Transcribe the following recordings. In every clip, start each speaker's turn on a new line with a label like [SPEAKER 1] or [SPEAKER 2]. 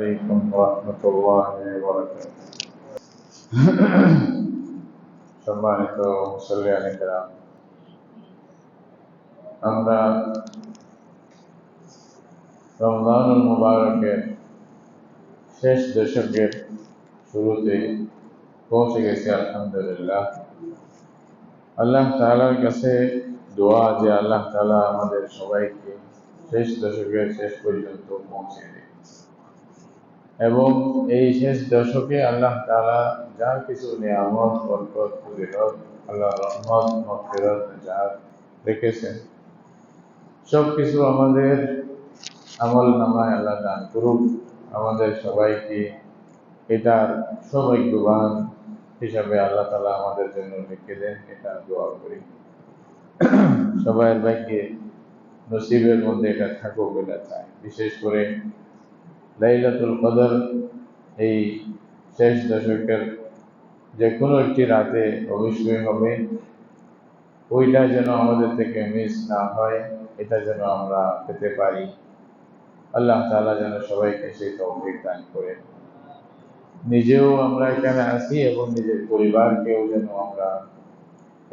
[SPEAKER 1] عليكم ورحمة الله وبركاته সম্মানিত মুসল্লিয়ান কিরাম, আমরা রমজানুল মুবারকের শেষ দশকের শুরুতে পৌঁছে গেছি। আলহামদুলিল্লাহ, আল্লাহ তাআলার কাছে দোয়া যে আল্লাহ তাআলা আমাদের সবাইকে শেষ দশকের শেষ পর্যন্ত পৌঁছে দিন এবং এই শেষ দশকে আল্লাহ তাআলা যা কিছু নিয়ামত, বরকত, ফজিলত, আল্লাহ রহমত, মাগফিরাত যা রেখেছেন সব কিছু আমাদের আমল নামায় আল্লাহ দান করুক। আমাদের সবাইকে এটার সৌভাগ্যবান হিসাবে আল্লাহ তাআলা আমাদের জন্য রেখে দেন, এটা দোয়া করি। সবাইয়ের ভাগ্যে নসিবের মধ্যে এটা থাকুক, এটা চাই। বিশেষ করে লাইলাতুল কদর এই শেষ দশকের যে কোনো একটি রাতে অবশ্যই হবে, ওইটা যেন আমাদের থেকে মিস না হয়, এটা যেন আমরা পেতে পারি। আল্লাহ তাআলা যেন সবাইকে সেই তৌফিক দান করেন। নিজেও আমরা এখানে আছি এবং নিজের পরিবারকেও যেন আমরা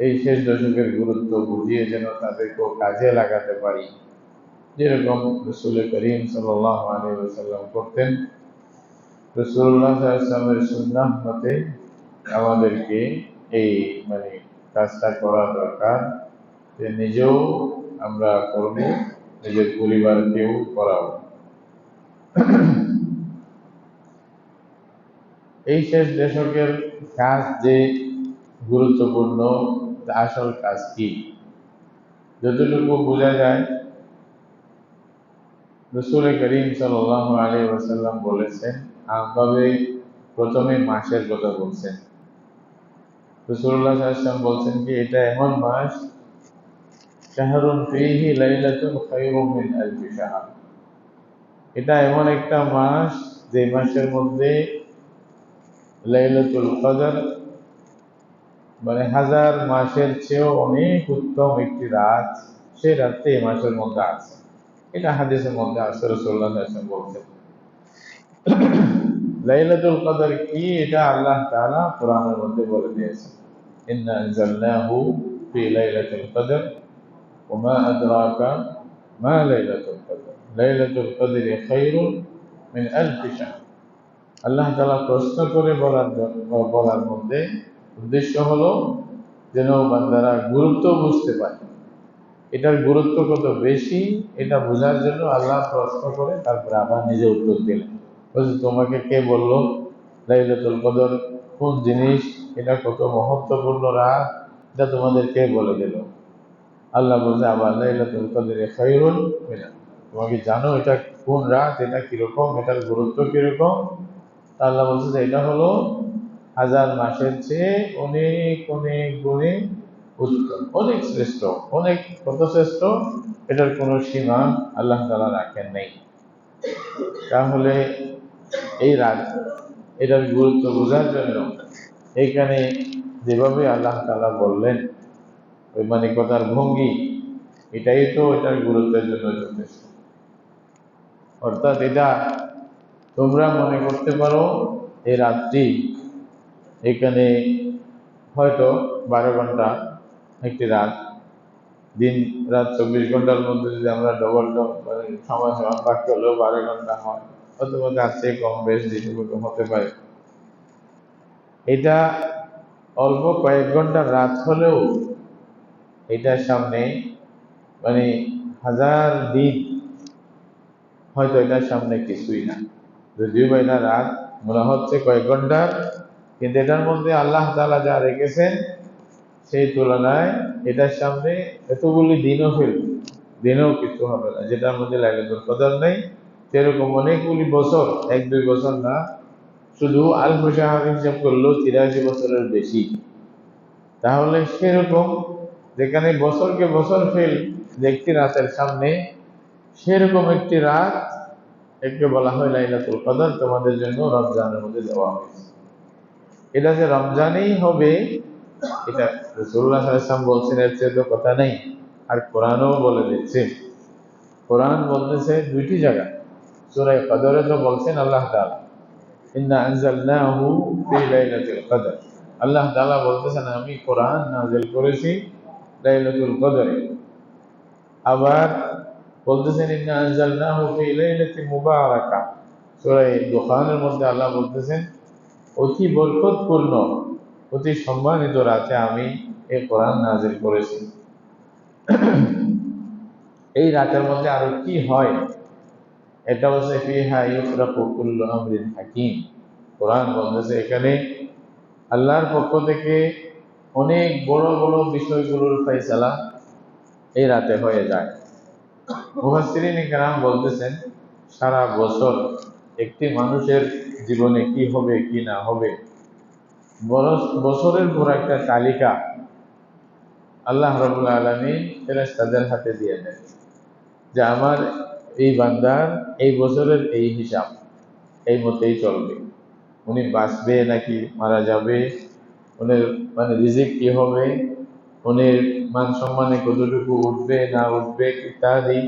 [SPEAKER 1] এই শেষ দশকের গুরুত্ব বুঝিয়ে যেন তাদেরকেও কাজে লাগাতে পারি, যেরকম রাসূল করিম সাল্লাল্লাহু আলাইহি ওয়াসাল্লাম করতেন। রাসূলুল্লাহ সাল্লাল্লাহু আলাইহি ওয়াসাল্লামের সুন্নাহ মতে আমাদেরকে এই কাজটা করা দরকার, যে নিজেও আমরা করব, নিজের পরিবারকেও করাবো। এই শেষ দশকের কাজ যে গুরুত্বপূর্ণ, আসল কাজ কি যতটুকু বোঝা যায়, রাসূল করিম সাল্লাল্লাহু আলাইহি ওয়াসাল্লাম বলেছেন, আমভাবে প্রথমে মাসের কথা বলছেন। রাসূলুল্লাহ সাল্লাল্লাহু আলাইহি ওয়াসাল্লাম বলছেন কি, এটা এমন মাস, শাহরুন ফীহি লাইলাতুন খায়রুম মিন আলফি শাহর। এটা এমন একটা মাস যে মাসের মধ্যে লাইলাতুল কদর হাজার মাসের চেয়েও অনেক উত্তম একটি রাত, সেই রাতটি এই মাসের মধ্যে আছে। এটা হাদিসের মধ্যে আছে, রাসূলুল্লাহ সাল্লাল্লাহু আলাইহি ওয়াসাল্লাম বলছেন। লাইলাতুল কদর কি, এটা আল্লাহ তাআলা কোরআনের মধ্যে বলে দিয়েছেন, ইন্না আনজালনাহু ফি লাইলাতুল কদর ওয়া মা আদরাকা মা লাইলাতুল কদর লাইলাতুল কদরি খায়রুম মিন আলফি শাহর। আল্লাহ তাআলা প্রশ্ন করে বলার মধ্যে উদ্দেশ্য হলো যেন বান্দারা গুরুত্ব বুঝতে পারে, এটার গুরুত্ব কত বেশি এটা বোঝার জন্য আল্লাহ প্রশ্ন করে তারপরে আবার নিজে উত্তর দিলেন। বলছে, তোমাকে কে বললো লাইলাতুল কদর কোন জিনিস, এটা কত মহত্বপূর্ণ রাত, এটা তোমাদের কে বলে দিল? আল্লাহ বলছে আবার লাইলাতুল কদরি খায়রুন মিন, তোমাকে জানো এটা কোন রাত, এটা কিরকম, এটার গুরুত্ব কিরকম? আল্লাহ বলছে যে এটা হলো হাজার মাসের চেয়ে অনেক অনেক গুণে উত্তম, অনেক শ্রেষ্ঠ, অনেক কত শ্রেষ্ঠ, এটার কোনো সীমা আল্লাহ তাআলা রাখেন নাই। তাহলে এই রাত, এটার গুরুত্ব বোঝার জন্য এইখানে যেভাবে আল্লাহ তাআলা বললেন, ওই কথার ভঙ্গি, এটাই তো এটার গুরুত্বের জন্য যথেষ্ট। অর্থাৎ এটা তোমরা মনে করতে পারো এই রাত্রি, এখানে হয়তো 12 ঘন্টা একটি রাত, দিন রাত 24 ঘন্টার মধ্যে যদি আমরা ডবল সময় ভাগ করলেও 12 ঘন্টা হয়, অথবা তার চেয়ে কম বেশ যেটুকু হতে পারে। এটা অল্প কয়েক ঘন্টার রাত হলেও এটার সামনে হাজার দিন হয়তো এটার সামনে কিছুই না। যদিও বা এটা রাত মনে হচ্ছে কয়েক ঘন্টার, কিন্তু এটার মধ্যে আল্লাহ তাআলা যা রেখেছেন সেই তুলনায় এটার সামনে এতগুলি দিনও কিছু হবে না। যেটার মধ্যে লাইলাতুল কদর নেই, সেরকম অনেকগুলি বছর, 1-2 বছর না, শুধু আলফ শাহর হিসাব করলেও 83 বছরের বেশি। তাহলে সেরকম যেখানে বছরকে বছর ফেল একটি রাতের সামনে, সেরকম একটি রাত একে বলা হয় লাইলাতুল কদর, তোমাদের জন্য রমজানের মধ্যে দেওয়া হয়েছে। এটা যে রমজানেই হবে এটা রাসূলুল্লাহ সাল্লাল্লাহু আলাইহি ওয়াসাল্লাম বলছেন, এর চেয়ে তো কথা নেই। আর কোরআনও বলে দিচ্ছে, কোরআন বলতেছে দুইটি জায়গা, সূরা কদরে তো বলছেন আল্লাহ তাআলা, ইন্না আনজালনাহু ফি লাইলাতুল কদর। আল্লাহ তাআলা বলতেছেন আমি কোরআন নাযিল করেছি লাইলাতুল কদরে। আবার বলতেছেন ইন্না আনজালনাহু ফি লাইলাতিন মুবারাকা। সূরা দুখানের মধ্যে আল্লাহ বলতেছেন অতি বরকতপূর্ণ, অতি সম্মানিত রাতে আমি এই কোরআন নাযিল করেছি। এই রাতের মধ্যে আরো কি হয়, এটা হচ্ছে ফিহা ইউফরাকু কুল্লু আমরিন হাকিম। কোরআন বলতেছে এখানে আল্লাহর পক্ষ থেকে অনেক বড় বড় বিষয়গুলোর ফয়সালা এই রাতে হয়ে যায়। মুফাসসিরিন কেরাম বলতেছেন সারা বছর একটি মানুষের জীবনে কি হবে কি না হবে, বছরের পর একটা তালিকা আল্লাহ রাব্বুল আলামিন ফেরেশতাদের হাতে দিয়ে দেন যে আমার এই বান্দার এই বছরের এই হিসাব এই মতেই চলবে, উনি বাঁচবে নাকি মারা যাবে, উনি মানে রিজিক কি হবে, উনি মান সম্মানে কতটুকু উঠবে না উঠবে ইত্যাদি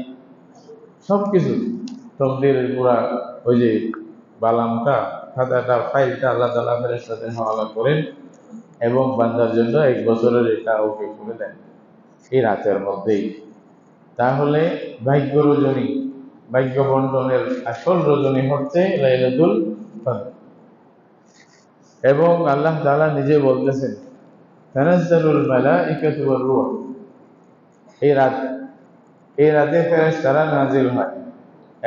[SPEAKER 1] সবকিছু তকদীরের পুরা ওই যে বালামটা খাতাটা ফাইলটা আল্লাহ তাআলা ফেরেশতাদের হাওয়ালা করেন এবং বান্দার জন্য এক বছরের এটা ওকে করে দেন এই রাতের মধ্যেই। তাহলে ভাগ্য রজনী, ভাগ্য বন্টনের আসল রজনী হচ্ছে লাইলাতুল কদর। এবং আল্লাহ তাআলা নিজে বলতেছেন তানাজ্জালুল মালাইকাতু ওয়ার রূহ, এই রাতে ফেরেশতারা নাজিল হয়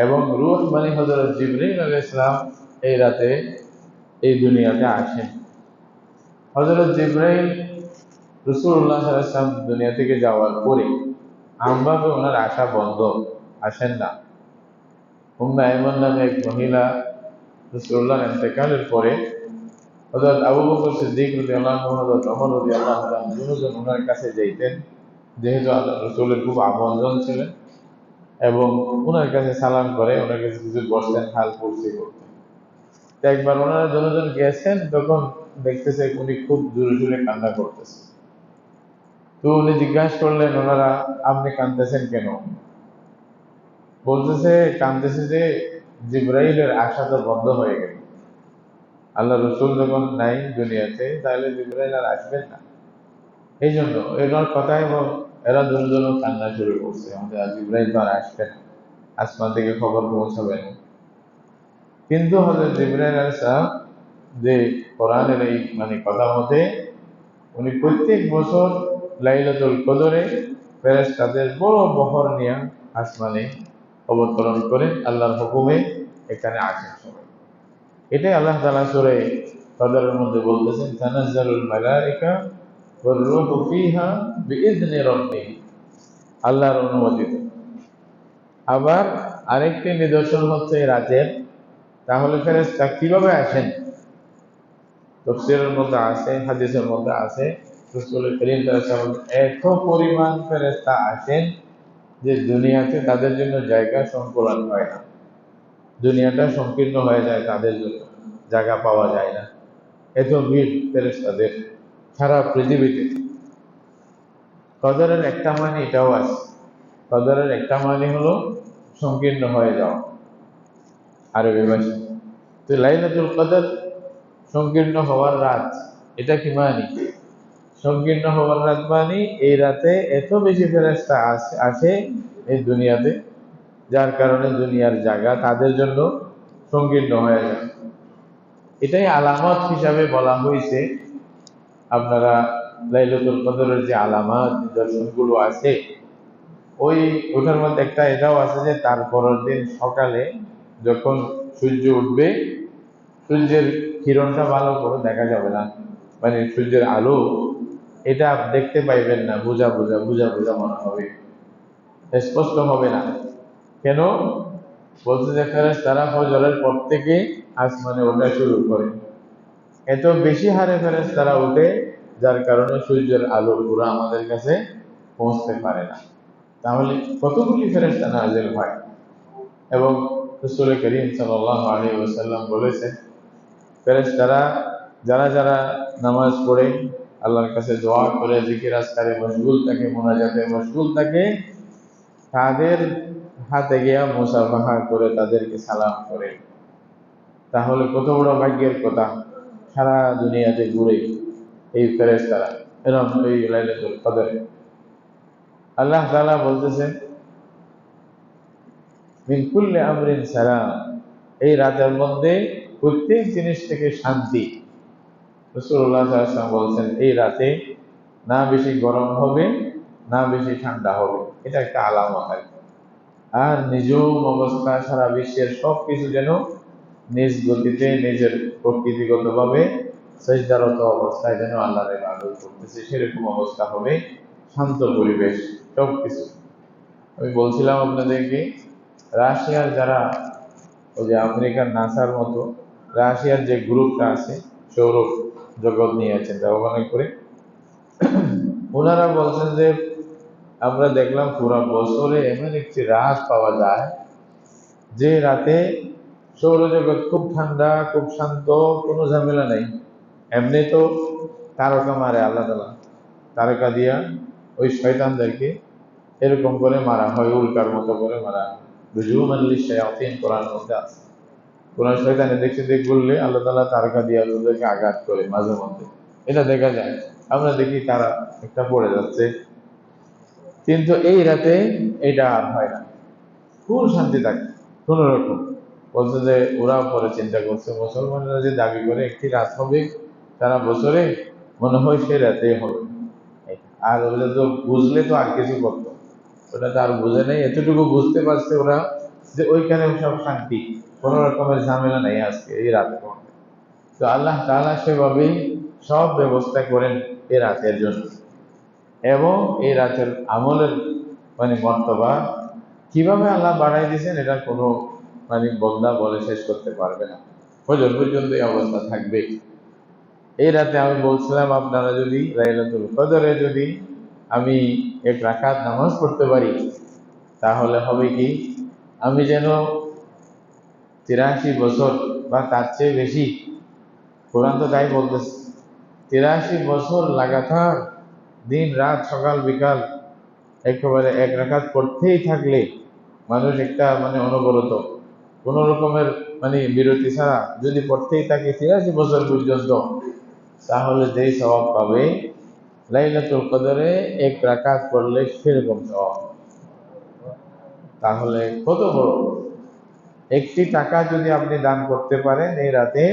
[SPEAKER 1] এবং রূহ মানে হযরত জিবরীল আলাইহিস সালাম এই রাতে এই দুনিয়াতে আসেন। হযরত জিবরাইল রাসূলুল্লাহ সাল্লাল্লাহু আলাইহি ওয়াসাল্লাম দুনিয়া থেকে যাওয়ার পরে আমভাবে ওনার আসা বন্ধ, আসেন না। উম্মে আইমান নামে এক মহিলা রাসূলুল্লাহর ইন্তেকালের পরে হযরত আবু বকর সিদ্দিক রাদিয়াল্লাহু আনহু, হযরত ওমর রাদিয়াল্লাহু আনহু দুজন ওনার কাছে যাইতেন, যেহেতু আল্লাহ রাসূলের খুব আপনজন ছিলেন, এবং ওনার কাছে সালাম করে ওনার কাছে কিছু বসতেন, হাল পরিচয় করতেন। তো একবার ওনারা দুজন গেছেন, তখন দেখতেছে উনি খুব জোরে জোরে কান্না করতেছে। তো উনি জিজ্ঞাসা করলেন ওনারা আপনি কাঁদতেছেন কেন? বলতেছে কাঁদতেছে যে জিবরাইলের আসা তো বন্ধ হয়ে গেল, আল্লাহ রসুল যখন নাই দুনিয়াতে তাহলে জিবরাইল আর আসবেন না, এই জন্য এনার কথা। এবং এরা দুজন কান্না শুরু করছে, আমাদের জিবরাইল তো আর আসবে না, আসমান থেকে খবর পৌঁছাবে না। কিন্তু হযরত জিবরাইল আলাইহিস সালাম যে কোরআনের এই মানে কথা মতে উনি প্রত্যেক বছর লাইলাতুল কদরে ফেরেশতাদের বড় বহর নিয়ে আসমানে অবতরণ করে আল্লাহর হুকুমে এখানে আসেন সবাই। এটাই আল্লাহ তাআলা সূরা কদরের মধ্যে বলতেছেন তানাজ্জালুল মালাইকা ওয়ার রূহু ফিহা বিইذনি রাব্বিহিম, আল্লাহর অনুমতিতে। আবার আরেকটি নিদর্শন হচ্ছে এই রাতের, তাহলে ফেরেশতা কিভাবে আসেন? তাফসীরের মধ্যে আছে, হাদিসের মধ্যে আছে, রাসূল করিম সাল্লাল্লাহু আলাইহি ওয়াসাল্লাম এত পরিমাণ ফেরেশতা আসেন যে দুনিয়াতে তাদের জন্য জায়গা সংকুলান হয় না, দুনিয়াটা সংকীর্ণ হয়ে যায়, তাদের জন্য জায়গা পাওয়া যায় না, এত ভিড় ফেরেশতাদের সারা পৃথিবীতে। কদরের একটা মানে এটাও আছে, কদরের একটা মানে হলো সংকীর্ণ হয়ে যাওয়া আরবি ভাষা। তো লাইলাতুল কদর সংকীর্ণ হওয়ার রাত, এটা কি মানে? সংকীর্ণ হওয়ার রাত মানে এই রাতে এত বেশি ফেরেশতা আসে এই দুনিয়াতে, যার কারণে দুনিয়ার জায়গা তাদের জন্য সংকীর্ণ হয়ে যায়। এটাই আলামত হিসাবে বলা হয়েছে। আপনারা লাইলাতুল কদরের যে আলামত নিদর্শনগুলো আছে, ওটার মধ্যে একটা এটাও আছে যে তার পরের দিন সকালে যখন সূর্য উঠবে, সূর্যের কিরণটা ভালো করে দেখা যাবে না, মানে সূর্যের আলো এটা দেখতে পাইবেন না, বোঝা বোঝা বোঝা বোঝা মনে হবে, স্পষ্ট হবে না। কেন? বলতে যে ফেরেশতারা ফজরের পর থেকে আসমানে ওঠা শুরু করে, এত বেশি হারে ফেরেশতারা ওঠে যার কারণে সূর্যের আলো পুরো আমাদের কাছে পৌঁছতে পারে না। তাহলে কতগুলি ফেরেশতা নাযিল হয়। এবং রাসূল করিম সাল্লাল্লাহু আলাইহি ওয়াসাল্লাম বলেছেন ফেরেশতারা যারা যারা নামাজ পড়ে আল্লাহর কাছে দোয়া করে জিকির আজকারে মশগুল থাকে, মোনাজাতে মশগুল থাকে, তাদের হাতে গিয়া মুসাফাহা করে তাদেরকে সালাম করে, তাহলে কত বড় ভাগ্যের কথা। সারা দুনিয়াতে ঘুরে এই ফেরেশতারা এরকম এই লাইলাতুল কদরে আল্লাহ তাআলা বলতেছেন মিন কুল্লি আমরিন সালাম, এই রাতের মধ্যে প্রত্যেক জিনিস থেকে শান্তি। রাসূলুল্লাহ সাল্লাল্লাহু আলাইহি ওয়াসাল্লাম বলছেন এই রাতে না বেশি গরম হবে না বেশি ঠান্ডা হবে, এটা একটা আলামত। আর নিজম অবস্থা সারা বিশ্বের সবকিছু যেন নিজ গতিতে নিজের প্রকৃতিগত ভাবে সেজদারত অবস্থায় যেন আল্লাহর ইবাদত করতেছে, সেরকম অবস্থা হবে, শান্ত পরিবেশ সবকিছু। আমি বলছিলাম আপনাদেরকে রাশিয়ার যারা ওই যে আমেরিকার নাসার মতো রাশিয়ার যে গ্রুপটা আছে সৌর জগৎ নিয়ে চিন্তা ভাবনা করে, ওনারা বলছেন যে আমরা দেখলাম পুরো বছরে এমন একটি রাত পাওয়া যায় যে রাতে সৌরজগৎ খুব ঠান্ডা, খুব শান্ত, কোনো ঝামেলা নেই। এমনি তো তারকা মারে আল্লাহ তাআলা, তারকা দিয়া ওই শয়তানদেরকে এরকম করে মারা হয়, উল্কার মতো করে মারা হয়। রুজুমান লিশ-শায়াতিন কোরআনের মধ্যে আছে। কোন শয়তানে দেখতে বললে আল্লাহ তাআলা তারকা দিয়া ওদেরকে আঘাত করে মাঝে মধ্যে, এটা দেখা যায়। আমরা দেখি তারা একটা পড়ে যাচ্ছে, কিন্তু এই রাতে এটা আর হয় না, খুব শান্তি থাকে কোন রকম। বলছে যে ওরা পরে চিন্তা করছে মুসলমানরা যে দাবি করে একটি রাত হবে সারা বছরে, মনে হয় সে রাতেই হবে। আর ওরা তো বুঝলে তো আর কিছু করতো, ওটা তো আর বুঝে নেই, এতটুকু বুঝতে পারছে ওরা যে ওইখানে সব শান্তি, কোন রকমের ঝামেলা নেই আজকে এই রাতে। তো আল্লাহ তাআলা সেভাবেই সব ব্যবস্থা করেন এই রাতের জন্য, এবং এই রাতের আমলের মর্তবা কিভাবে আল্লাহ বাড়াই দিয়েছেন এটা কোনো বন্দা বলে শেষ করতে পারবে না। ফজর পর্যন্ত এই অবস্থা থাকবে। এই রাতে আমি বলছিলাম আপনারা যদি লাইলাতুল কদরে যদি আমি এক রাকাত নামাজ পড়তে পারি তাহলে হবে কি, আমি যেন 83 বছর বা তার চেয়ে বেশি, কোরআন তো তাই বলতেছে, 83 বছর লাগাতার দিন রাত সকাল বিকাল একেবারে এক রাকাত পড়তেই থাকলে মানুষ একটা অনবরত কোন রকমের বিরতি ছাড়া যদি পড়তেই থাকে 83 বছর পর্যন্ত, তাহলে যেই সওয়াব পাবে লাইলাতুল কদরে এক রাকাত পড়লে সেরকম সওয়াব। তাহলে কত বড় একটি টাকা যদি আপনি দান করতে পারেন এই রাতে,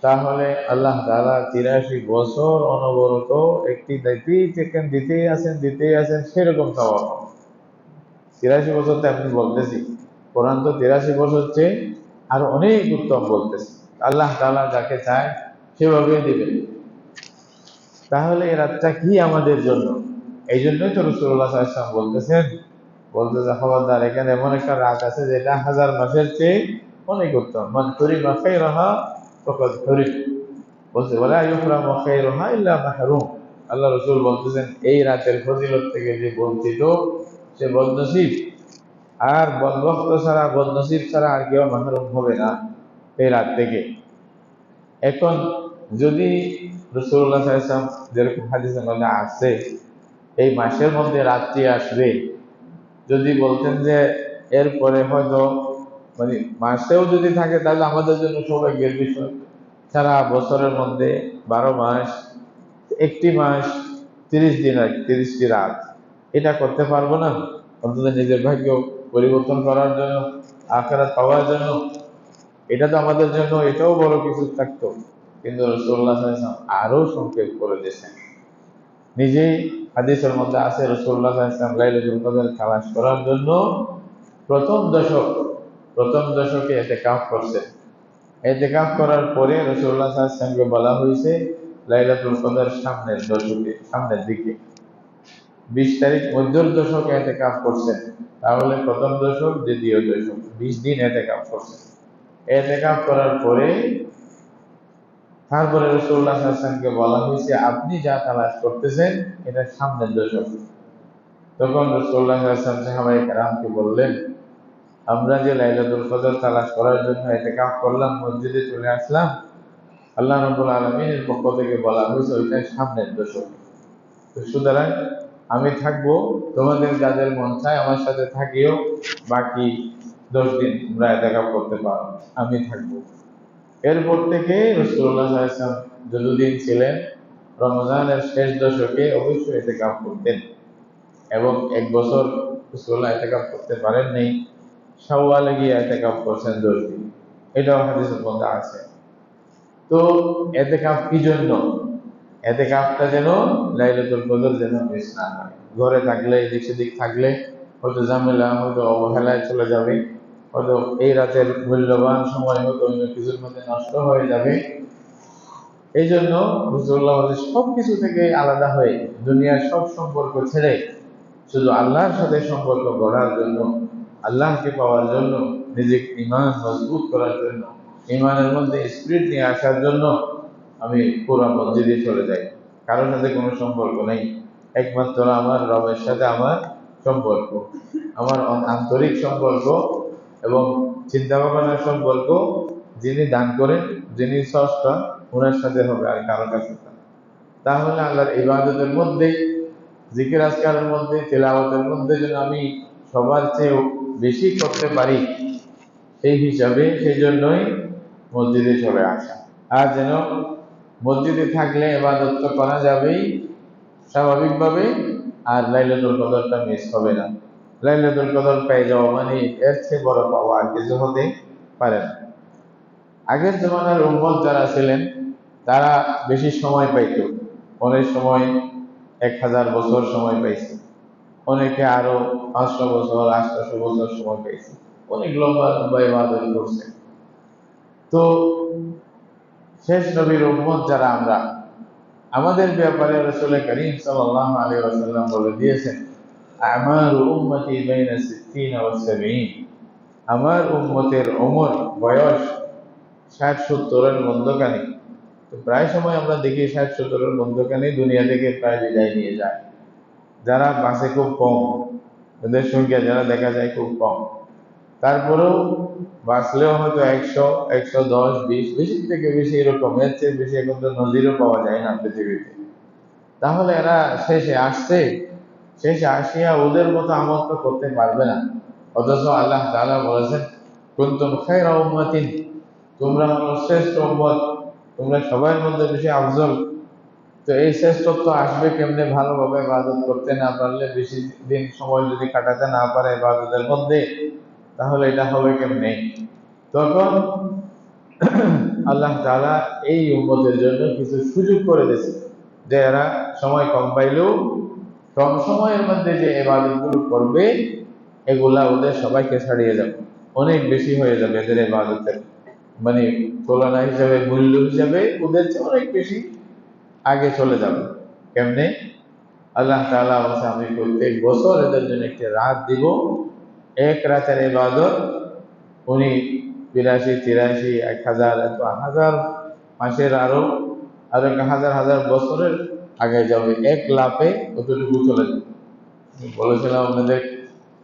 [SPEAKER 1] তাহলে আল্লাহ তাআলা 83 বছর অনবরত একটি দিতেই আছেন সেরকম সওয়াব। 83 বছর তো আপনি বলতেছি, কোরআন তো 83 বছর চেয়ে আর অনেক উত্তম বলতেছে। আল্লাহ তাআলা যাকে চায় সেভাবে দিবেন। তাহলে এই রাতটা কি আমাদের জন্য, এই জন্যই তো রাসূলুল্লাহ সাল্লাল্লাহু আলাইহি ওয়াসাল্লাম বলতেছে খবরদার, এখানে এমন একটা রাত আছে যেটা 1000 মাসের চেয়ে অনেক উত্তম। মান কুরিমা খায়রাহা ফাকাদ কুরিম, বলছে ওয়ালা ইউহরামু খায়রাহা ইল্লা মাহরুম। আল্লাহ রাসূল বলতেছেন এই রাতের ফজিলত থেকে যে বঞ্চিত সে বদনসিব, আর বদনসিব ছাড়া আর কেউ মাহরুম হবে না এই রাত থেকে। এখন যদি রাসূলুল্লাহ সাল্লাল্লাহু আলাইহি ওয়াসাল্লাম যেরকম হাদিসের মধ্যে আছে এই মাসের মধ্যে রাত্রি আসবে, যদি বলতেন যে এরপরে হয়তো মাসেও যদি থাকে তাহলে আমাদের জন্য সৌভাগ্যের বিষয়। সারা বছরের মধ্যে 12 মাস, একটি মাস 30 দিন আর 30টি রাত, এটা করতে পারবো না অন্তত নিজের ভাগ্য পরিবর্তন করার জন্য, আখিরাত পাওয়ার জন্য? এটা তো আমাদের জন্য এটাও বড় কিছু থাকতো। কিন্তু রাসূলুল্লাহ সাল্লাল্লাহু আলাইহি ওয়াসাল্লাম আরো সংক্ষেপ করে দিয়েছেন। নিজেই হাদিসের মধ্যে আছে রাসূলুল্লাহ সাল্লাল্লাহু আলাইহি ওয়াসাল্লাম লাইলাতুল কদর তালাশ করার জন্য প্রথম দশকে ইতিকাফ করছেন। ইতিকাফ করার পরে রাসূলুল্লাহ সাল্লাল্লাহু আলাইহি ওয়াসাল্লামকে বলা হয়েছে লাইলাতুল কদর সামনের দিকে 20 তারিখ মধ্যর দশকে ইতিকাফ করছেন। তাহলে প্রথম দশক, দ্বিতীয় দশক, 20 দিন ইতিকাফ করছেন। ইতিকাফ করার পরে তারপরে রাসূলুল্লাহ সাল্লাল্লাহু আলাইহি ওয়াসাল্লামকে বলা হয়েছে আপনি যা তালাশ করতেছেন এটা সামনের দশক। তখন রাসূলুল্লাহ সাল্লাল্লাহু আলাইহি ওয়াসাল্লাম সাহাবায়ে কেরামকে বললেন, আমরা যে লাইলাতুল কদর তালাশ করার জন্য ইতিকাফ করলাম, মসজিদে চলে আসলাম, আল্লাহ রাব্বুল আলামিনের পক্ষ থেকে বলা হয়েছে ওইটা সামনের দশক। তো সুতরাং আমি থাকবো, তোমাদের যাদের মন চায় আমার সাথে থাকিও, বাকি 10 দিন তোমরা এতেকাফ করতে পারো, আমি থাকবো। এরপর থেকে রাসূলুল্লাহ সাল্লাল্লাহু আলাইহি ওয়াসাল্লাম যতদিন ছিলেন রমজানের শেষ দশকে অবশ্যই এতেকাফ করতেন, এবং 1 বছর রাসূলুল্লাহ এতেকাফ করতে পারেন নাই, শাওয়ালে গিয়ে এতেকাফ করছেন 10 দিন, এটাও হাদিসের মধ্যে আছে। তো এতেকাফ কি জন্য? এতেকাফটা যেন লাইলাতুল কদর যেন মিস না হয়। ঘরে থাকলে, এদিক সেদিক থাকলে হয়তো ঝামেলা, হয়তো অবহেলায় চলে যাবে, হয়তো এই রাতের মূল্যবান সময় হয়তো অন্য কিছুর মধ্যে নষ্ট হয়ে যাবে। এই জন্য রাসূলুল্লাহ সবকিছু থেকে আলাদা হয়ে দুনিয়ার সব সম্পর্ক ছেড়ে শুধু আল্লাহর সাথে সম্পর্ক গড়ার জন্য, আল্লাহকে পাওয়ার জন্য, নিজের ঈমান মজবুত করার জন্য, ঈমানের মধ্যে স্পিরিট নিয়ে আসার জন্য আমি পুরো মসজিদে চলে যাই। কারোর সাথে কোনো সম্পর্ক নেই, একমাত্র আমার রবের সাথে আমার সম্পর্ক, আমার আন্তরিক সম্পর্ক এবং চিন্তা ভাবনার সম্পর্ক যিনি দান করেন, যিনি স্রষ্টা, ওনার সাথে হবে, আর কারোর কাছে না। তাহলে আল্লাহর ইবাদতের মধ্যে, জিকির আজকারের মধ্যে, তেলাওয়াতের মধ্যে যেন আমি সবার চেয়ে বেশি করতে পারি, সেই হিসাবে সেই জন্যই মসজিদে চলে আসা। আর যেন মসজিদে থাকলে ইবাদত তো করা যাবেই স্বাভাবিকভাবে, আর লাইলাতুল কদরটা মিস হবে না। লাইলাতুল কদর পেয়ে যাওয়া মানে এর চেয়ে বড় পাওয়া আর কিছু হতে পারে না। আগের জমানার উম্মত যারা ছিলেন তারা বেশি সময় পাইত, অনেক সময় 1000 বছর সময় পাইছে, অনেকে আরো 500 বছর, 800 বছর সময় পাইছে, অনেক লম্বা লম্বা ইবাদত করছে। তো শেষ নবীর উম্মত যারা আমরা, আমাদের ব্যাপারে রাসূল করিম সাল্লাল্লাহু আলাইহি ওয়াসাল্লাম বলে দিয়েছেন, আমারু উম্মতি বাইনা 60 ওয়া 70, আমার উম্মতের ওমর বয়স 60-70 এর মধ্যখানে। তো প্রায় সময় আমরা দেখি 60-70 এর মধ্যখানে দুনিয়া থেকে প্রায় বিদায় নিয়ে যায়, যারা বাঁচে খুব কম, এদের সংখ্যা যারা দেখা যায় খুব কম। তারপরেও বাঁচলেও হয়তো 100, 110, 20, বেশি থেকে বেশি এরকম, এর চেয়ে বেশি এখন তো নজিরও পাওয়া যায় না পৃথিবীতে। তাহলে এরা শেষে আসছে, শেষে আসিয়া ওদের মতো আমল তো করতে পারবে না। অথচ আল্লাহ তাআলা বলেছেন, কুনতুম খায়রা উম্মাতিন, তোমরা হলো শ্রেষ্ঠ উম্মত, তোমরা সবার মধ্যে বেশি আফজল। তো এই শ্রেষ্ঠত্ব আসবে কেমনে? ভালোভাবে ইবাদত করতে না পারলে, বেশি দিন সময় যদি কাটাতে না পারে ইবাদতের মধ্যে, তাহলে এটা হবে কেমনে? তখন আল্লাহ তাআলা এই উম্মতের জন্য কিছু সুযোগ করে দিয়েছে, যে এরা সময় কম পাইলেও কম সময়ের মধ্যে যে ইবাদতগুলো করবে, এগুলা ওদের সবাইকে ছাড়িয়ে যাবে, অনেক বেশি হয়ে যাবে এদের ইবাদতের মানে তুলনা হিসাবে, মূল্য হিসাবে ওদের চেয়ে অনেক বেশি আগে চলে যাবে। কেমনে? আল্লাহ তাআলা বলছে, আমি প্রত্যেক বছর এদের জন্য একটি রাত দিব, এক রাতের ইবাদত উনি 82, 83, 1000, এত হাজার মাসের আরো আরো হাজার হাজার বছরের আগে যাবে, এক লাফে অতটুকু চলে যাবে। বলেছিলাম আপনাদের,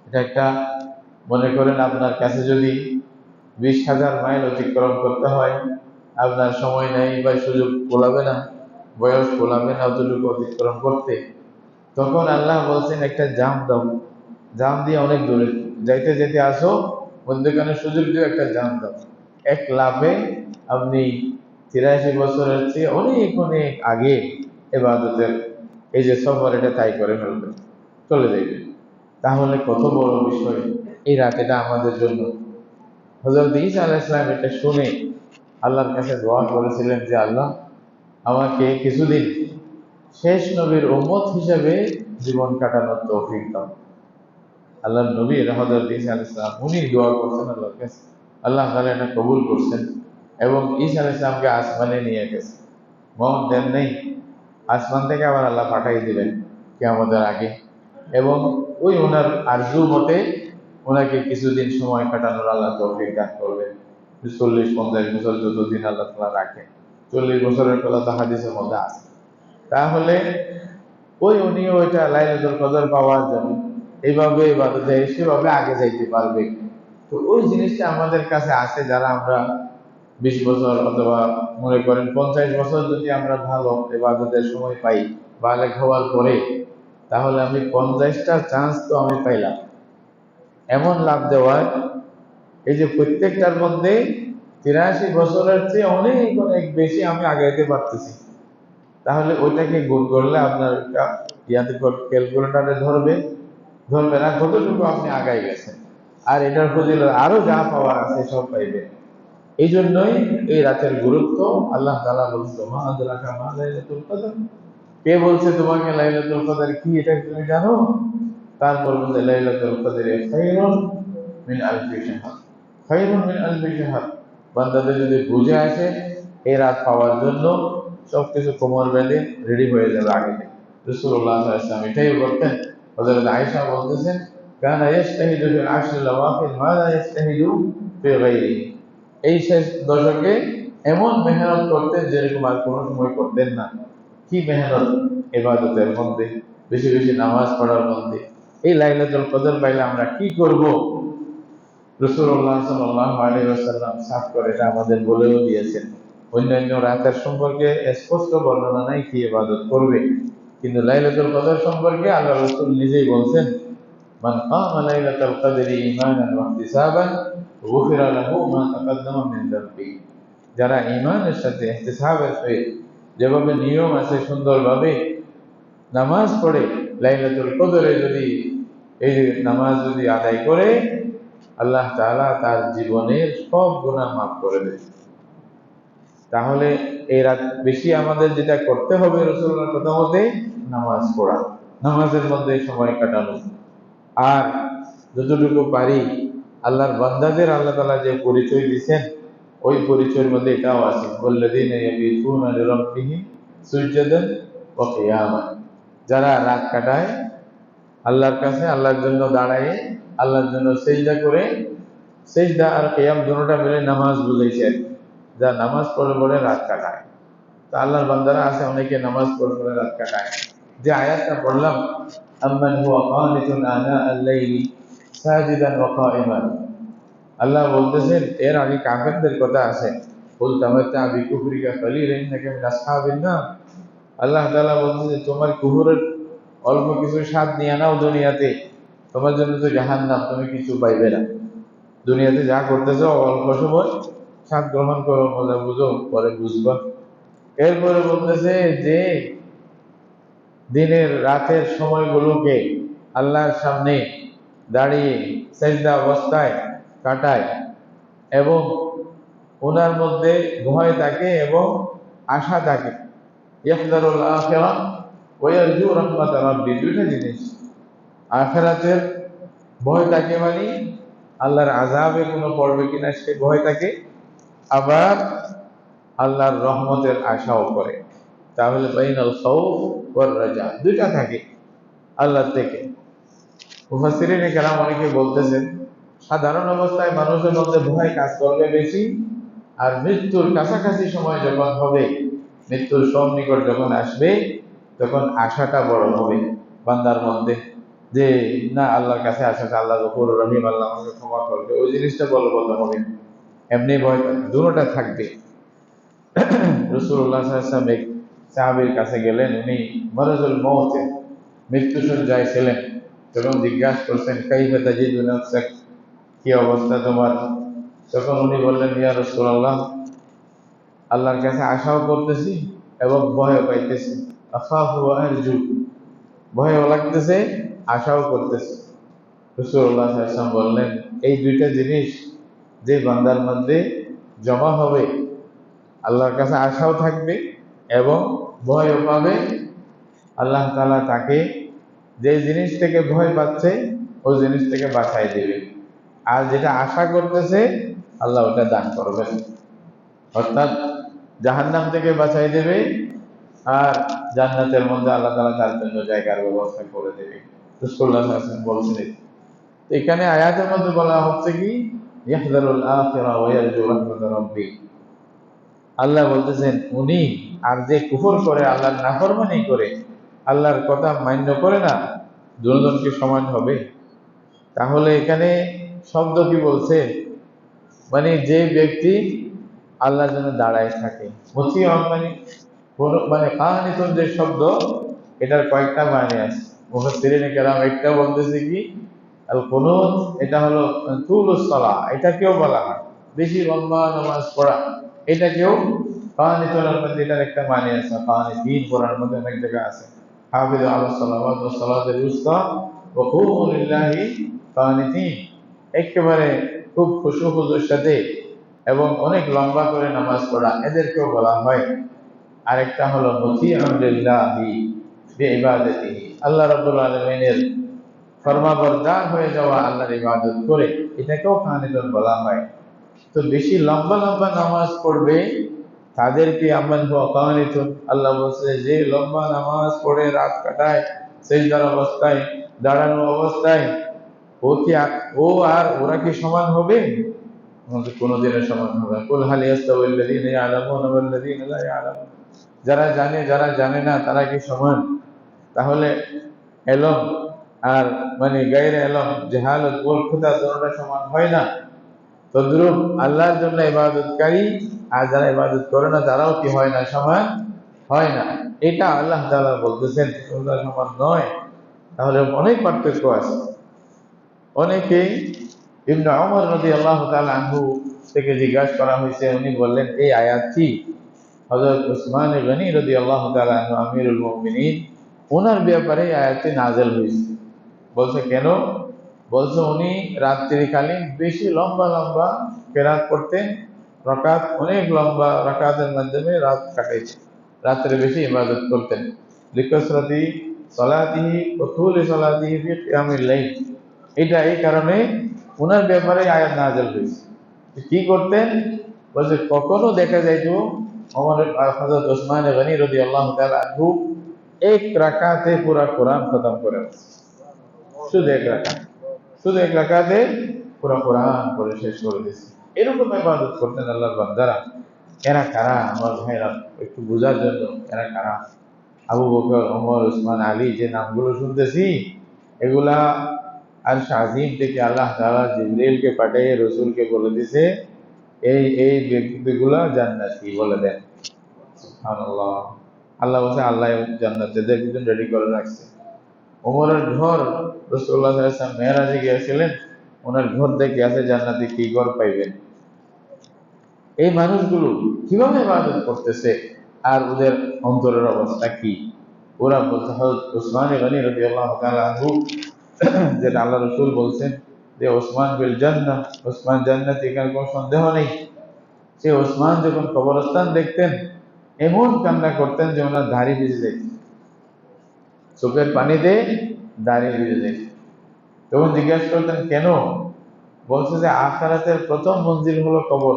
[SPEAKER 1] এটা একটা, মনে করেন আপনার কাছে যদি 20,000 মাইল অতিক্রম করতে হয়, আপনার সময় নেই বা সুযোগ কোলাবে না, বয়স কোলাবে না অতটুকু অতিক্রম করতে, তখন আল্লাহ বলছেন একটা জাম দাও, জাম দিয়ে অনেক দূরে যাইতে যেতে আসো, মধ্যখানে সুযোগ দিয়ে একটা জাম দাও, এক লাফে আপনি 83 বছরের চেয়ে অনেক অনেক আগে এবাদতের এই যে সফর, এটা তাই করে ফেলবে, চলে যাইবে। তাহলে কত বড় বিষয় এই রাতেটা আমাদের জন্য। হযরত ঈসা আলাইহিস সালাম এটা শুনে আল্লাহর কাছে দোয়া করেছিলেন যে, আল্লাহ আমাকে কিছুদিন শেষ নবীর উম্মত হিসেবে জীবন কাটানোর তৌফিক দাও। আল্লাহর নবী হযরত ঈসা আলাইহিস সালাম উনি দোয়া করছেন আল্লাহর কাছে, আল্লাহ তাআলা এটা কবুল করছেন, এবং ঈসা আলাইহিস সালামকে আসমানে নিয়ে গেছে। মওত দেন নেই, আসমান থেকে আবার আল্লাহ পাঠিয়ে দিলেন কিয়ামতের আগে, এবং ওই ওনার আরজু মতে ওনাকে কিছুদিন সময় কাটানোর আল্লাহ তৌফিক দান করবেন, 40-50 বছর যতদিন আল্লাহ তাআলা রাখেন। 40 বছরের কথা তো হাদিসের মধ্যে আছে। তাহলে উনিও ওইটা লাইলাতুল কদর পাওয়ার জন্য এইভাবে ইবাদতে সেভাবে আগে যাইতে পারবে। তো ওই জিনিসটা আমাদের কাছে আছে, যারা আমরা 20 বছর অথবা মনে করেন 50 বছর যদি আমরা ভালো ইবাদতের সময় পাই, বালেগ হওয়ার পরে, তাহলে আমি 50টা চান্স তো আমি পাইলাম এমন লাভ দেওয়ার। এই যে প্রত্যেকটার মধ্যে 83 বছরের চেয়ে অনেক অনেক বেশি আমি আগাইতে পারতেছি, তাহলে ওইটাকে গুণ করলে আপনার ইয়াতে ক্যালকুলেটারে ধরবে ধরবে না কতটুকু আপনি আগাই গেছেন। আর এটার ফজিলত আরো যা পাওয়ার আছে সব পাইবেন। এই জন্যই এই রাতের গুরুত্ব আল্লাহ তাআলা বলছে, মা আদরাকা মা লাইলাতুল কদর, কে বলছে তোমাকে লাইলাতুল কদর কি এটা তুমি জানো? তারপর বলছে লাইলাতুল কদরি খায়রুন মিন আলফি শাহর, খায়রুন মিন আলফি শাহর। বান্দাদের যদি বুঝে আসে এই রাত পাওয়ার জন্য সবকিছু কোমর বেঁধে রেডি হয়ে যাবে আগে থেকে। রাসূলুল্লাহ সাল্লাল্লাহু আলাইহি ওয়াসাল্লাম এটাই করতেন। হযরত আয়েশা বলতেছেন, কানা ইস্তাহিদু ফিল আশরিল আওয়াখির মা লা ইস্তাহিদু ফি গায়রিহি, এই শেষ দশকে এমন মেহনত করতেন যেরকম আর কোনো সময় করতেন না। কি মেহনত! ইবাদতের মধ্যে, বেশি বেশি নামাজ পড়ার মধ্যে। এই লাইলাতুল কদর পাইলে আমরা কি করব? রাসূলুল্লাহ সাল্লাল্লাহু আলাইহি ওয়াসাল্লাম সাফ করে এটা আমাদের বলেও দিয়েছেন। অন্যান্য রাতের সম্পর্কে স্পষ্ট বর্ণনা নাই কি ইবাদত করবে, কিন্তু লাইলাতুল কদর সম্পর্কে আল্লাহ রাসূল নিজেই বলছেন, মান কামা লাইলাতুল কদরি ঈমানান ওয়া ইহতিসাবান গুফিরা লাহু মা তাকাদ্দামা মিন যামবি। যারা ঈমানের সাথে ইহতিসাবের সহিত যেভাবে নিয়ম আছে সুন্দরভাবে নামাজ পড়ে লাইলাতুল কদরে যদি এই নামাজ যদি আদায় করে, আল্লাহ তাআলা তার জীবনের সব গুনাহ মাফ করে দেয়। তাহলে এই রাত বেশি আমাদের যেটা করতে হবে রাসূলুল্লাহর কথা মতে নামাজ পড়া, নামাজের মধ্যে সময় কাটানো। আর যতটুকু পারি আল্লাহর বান্দাদের আল্লাহ তাআলা যে পরিচয় দিয়েছেন ওই পরিচয়ের মধ্যে এটাও আছে, ওয়াল্লাযীনা ইয়াবিতুনা লিরাব্বিহিম সুজদান ওয়া কিয়ামা। যারা রাত কাটায় আল্লাহর কাছে আল্লাহর জন্য দাঁড়ায়, আল্লাহর জন্য সেজদা করে, সেজদা আর কিয়াম দুটোটা মিলে নামাজ বুঝাইছে। যা নামাজ পড়ে পড়ে রাত কাটায়, তা আল্লাহর বান্দারা আছে অনেকে নামাজ পড়ে পড়ে রাত কাটায়। যে আয়াতটা পড়লাম, আম্মান হুয়া কানিতুন আনা আল-লাইলি সাজিদান ওয়া কাইমান, আল্লাহ বলতেছেন এর আগে কাফেরদের কথা আছে, কুল তামাত্তা বিকুফরিকা কালিলান ইন্নাকা মিন আসহাবিন নার। আল্লাহ তাআলা বলতেছে তোমার কুফরের অল্প কিছু স্বাদ নিয়ে নাও দুনিয়াতে, তোমার জন্য তো জাহান্নাম, তুমি কিছু পাইবে না। দুনিয়াতে যা করতেছো অল্প সময় স্বাদ গ্রহণ করো, মজা বুঝো, পরে বুঝবা। এরপরে বলতেছে যে দিনের রাতের সময়গুলোকে আল্লাহর সামনে দাঁড়িয়ে সেজদা অবস্থায় কাটায় এবং ওনার মধ্যে ভয় থাকে এবং আশা থাকে। ইয়াহদারুল আখিরাহ ওয়া ইয়ারজু রাহমাত রাব্বি, দুইটা জিনিস। আখিরাতের ভয় থাকে মানে আল্লাহর আযাবে কোনো পড়বে কিনা সে ভয় থাকে, আবার আল্লাহর রহমতের আশাও করে। তাহলে বাইনাল খাউফ ওয়ার রাজা দুইটা থাকে আল্লাহ থেকে। মুফাসসিরিনে কেরাম অনেকে বলতেছেন সাধারণ অবস্থায় মানুষের মধ্যে ভয় কাজ করবে বেশি, আর মৃত্যুর কাছাকাছি সময় যখন হবে, মৃত্যুর সন্নিকট যখন আসবে, তখন আশাটা বড় হবে বান্দার মধ্যে, যে না আল্লাহর কাছে আসা, আল্লাহ গফুর রহিম, আল্লাহ আমাকে ক্ষমা করবে, ওই জিনিসটা বলবৎ হবে। এমনি ভয় দুটোটা থাকবে। রাসূলুল্লাহ সাল্লাল্লাহু আলাইহি ওয়াসাল্লাম এক সাহাবীর কাছে গেলেন, উনি মারাজুল মউতে মৃত্যু সজ্জায় ছিলেন। তখন জিজ্ঞাসা করছেন কাইফা তাজিদু নাফসাক, কি অবস্থা তোমার? তখন উনি বললেন, ইয়া রাসূলুল্লাহ, আল্লাহর কাছে আশাও করতেছি এবং ভয়ও পাইতেছি, আখাফু ওয়া আরজু, ভয়ও লাগতেছে আশাও করতেছি। রাসূলুল্লাহ সাল্লাল্লাহু আলাইহি ওয়াসাল্লাম বললেন, এই দুইটা জিনিস যে বান্দার মধ্যে জমা হবে, আল্লাহর কাছে আশাও থাকবে এবং ভয়ও পাবে, আল্লাহ তাআলা তাকে যে জিনিস থেকে ভয় পাচ্ছে ওই জিনিস থেকে বাঁচাই দিবে, আর যেটা আশা করতেছে আল্লাহ ওটা দান করবেন। অর্থাৎ জাহান্নাম থেকে বাঁচাই দেবে আর জান্নাতের মধ্যে আল্লাহ তাআলা তার জন্য জায়গার ব্যবস্থা করে দেবে। রাসূলুল্লাহ সাল্লাল্লাহু আলাইহি ওয়াসাল্লাম বলছেন। এখানে আয়াতের মধ্যে বলা হচ্ছে কি, ইয়াহদারুল আখিরা ওয়া ইয়ারজু রাহমাত রাব্বি। আল্লাহ বলতেছেন উনি আর যে কুফর করে, আল্লাহর নাফরমানি করে, আল্লাহর কথা মান্য করে না, দুজন কি সমান হবে? তাহলে এখানে শব্দ কি বলছে, মানে যে ব্যক্তি আল্লাহর জন্য দাঁড়ায় থাকে, মুতিয়ন মানে মানে কানিতুন যে শব্দ, এটার কয়েকটা মানে আছে। মুফাসসিরিন কেরাম একটা বলতেছে কি আল কুনুত এটা হলো তুলুস সালাহ, এটাকেও বলা হয় বেশি লম্বা নামাজ পড়া, এটাকেও কানিতুল মধ্যে এটার একটা মানে আছে, কানিতিন কোরআন মধ্যে অনেক জায়গা আছে, হাফিজু আলাস সালাওয়াত ওয়াস সালাতুল উসতা ওয়া কুমু লিল্লাহি কানিতিন, একেবারে খুব খুশু খুজুর সাথে এবং অনেক লম্বা করে নামাজ পড়া, এদেরকেও বলা হয়। আরেকটা হলো মুতিউন লিল্লাহি বিইবাদাতিহি, আল্লাহ রাব্বুল আলামিনের ফরমাবরদার হয়ে যাওয়া, আল্লাহর ইবাদত করে, এটাকেও কানিতুন বলা হয়। তো বেশি লম্বা লম্বা নামাজ পড়বে তাদেরকে আমান হুয়া কানিতুন, আল্লাহ বলছে যে লম্বা নামাজ পড়ে রাত কাটায় সিজদার অবস্থায়, দাঁড়ানো অবস্থায়, ও আর ওরা কি সমান হবে? আমাদের কোনোদিনের সমান হবে না। কুল হাল ইয়াস্তাউিল্লাযীনা ইয়ালামুনা ওয়াল্লাযীনা লা ইয়ালামুন, যারা জানে যারা জানে না তারা কি সমান? তাহলে এলম আর মানে গায়রে এলম, জাহালত, মূর্খতা দুটোটা সমান হয় না। তদ্রূপ আল্লাহর জন্য ইবাদতকারী আর যারা ইবাদত করে না তারাও কি হয় না, সমান হয় না। এটা আল্লাহ তাআলা বলতেছেন তোমরা সমান নয়। তাহলে অনেক পার্থক্য আছে। অনেকেই ইবনে ওমর রাদিয়াল্লাহু তাআলা আনহু থেকে জিজ্ঞাসা করা হয়েছে, উনি বললেন এই আয়াতটি হযরত উসমান গনি রাদিয়াল্লাহু তাআলা আনহু আমিরুল মুমিনিন ওনার ব্যাপারে আয়াতটি নাযিল হয়েছে। বলছে কেন? বলছে উনি রাত্রিকালীন বেশি লম্বা লম্বা কেরাত করতেন, রাকাত অনেক লম্বা রাকাতের মাধ্যমে রাত কাটাইতেন, রাত্রে বেশি ইবাদত করতেন। লিকাসরাতি সালাতিহি ওয়া তুলি সালাতিহি ফি কিয়ামিল লাইল, এটা এই কারণে ওনার ব্যাপারে আয়াত নাযিল হয়েছে। কি করতেন? বলছে কখনো দেখা যাইতো হযরত উসমান গনি রাদিয়াল্লাহু তাআলা আনহু এক রাকাতে পুরা কোরআন খতম করেন, শুধু এক রাকাত, শুধু এক রাকাতে পুরা কোরআন পড়ে শেষ করে দিয়েছে। এরকম ইবাদত করতেন আল্লাহর বান্দারা। এরা কারা আমার ভাইরা, একটু বোঝার জন্য এরা কারা? আবু বকর, ওমর, উসমান, আলী, যে নামগুলো শুনতেছি এগুলা আরশ আজিম থেকে আল্লাহ তাআলা জিবরিলকে পাঠিয়ে রাসূলকে বলে দিয়েছে এই এই ব্যক্তিগুলা জান্নাতি বলে দেন। সুবহানাল্লাহ। আল্লাহ বলছে আল্লাহ জান্নাতীদের একজন রেডি করে রাখছে। ওমরের ঘর, রাসূলুল্লাহ সাল্লাল্লাহু আলাইহি ওয়াসাল্লাম মেরাজে গিয়েছিলেন, ওনার ঘর দেখে আছে জান্নাতি কি ঘর পাইবেন। এই মানুষগুলো কিভাবে ইবাদত করতেছে আর ওদের অন্তরের অবস্থা কি? ওরা বলতে হযরত উসমান গনি রাদিয়াল্লাহু তাআলা আনহু, যেটা আল্লাহ রাসূল বলছেন যে ওসমান বিল জান্নাহ, ওসমান জান্নাতি, এখানে কোনো সন্দেহ নেই। সে ওসমান যখন কবরস্থান দেখতেন এমন কান্না করতেন যে ওনার দাড়ি ভিজে যেত, চোখের পানিতে দাড়ি ভিজে যেত। তখন জিজ্ঞাসা করতেন কেন? বলছে যে আখিরাতের প্রথম মঞ্জিল হলো কবর,